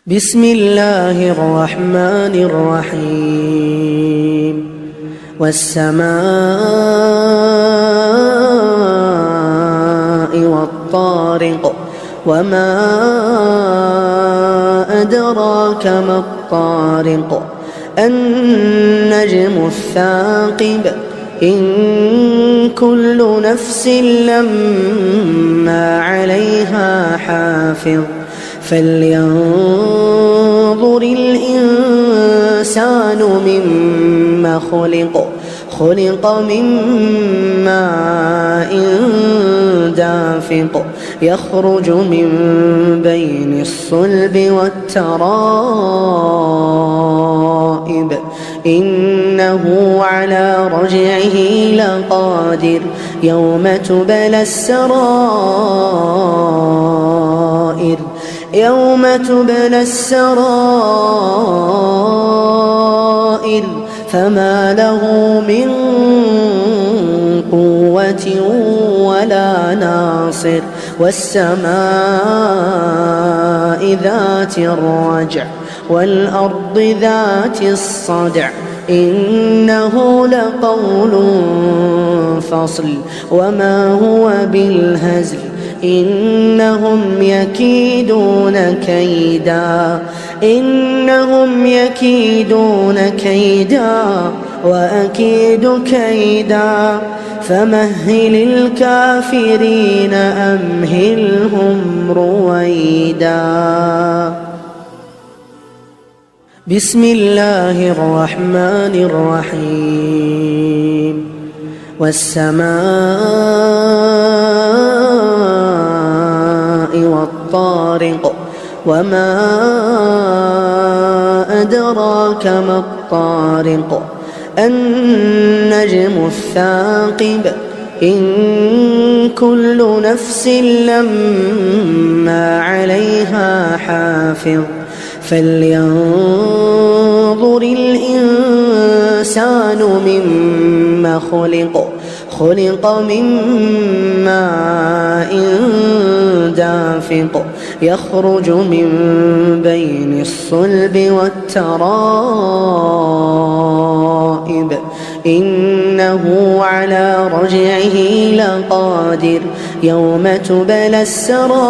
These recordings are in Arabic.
بسم الله الرحمن الرحيم والسماء والطارق وما أدراك ما الطارق النجم الثاقب إن كل نفس لما عليها حافظ فلينظر الإنسان مما خلق من ماء دافق يخرج من بين الصلب والترائب إنه على رجعه لقادر يوم تبلى السرائر فما له من قوة ولا ناصر والسماء ذات الرجع والأرض ذات الصدع إنه لقول فصل وما هو بالهزل إنهم يكيدون كيدا وأكيد كيدا فمهل الكافرين أمهلهم رويدا. بسم الله الرحمن الرحيم والسماء والطارق وما أدراك ما الطارق النجم الثاقب إن كل نفس لما عليها حافظ فلينظر الإنسان مما خلق من ماء دافق يخرج من بين الصلب والترائب إنه على رجعه لقادر يوم تبلى السرائر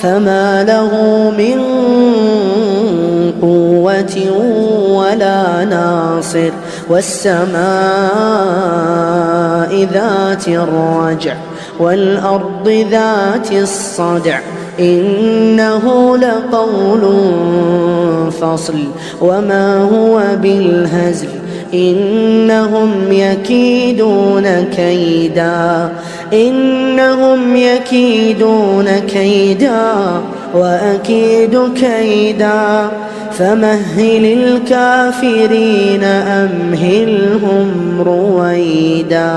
فما له من قوة ولا ناصر والسماء ذات الرجع والأرض ذات الصدع إنه لقول فصل وما هو بالهزل إنهم يكيدون كيدا وأكيد كيدا فمهل الكافرين أمهلهم رويدا.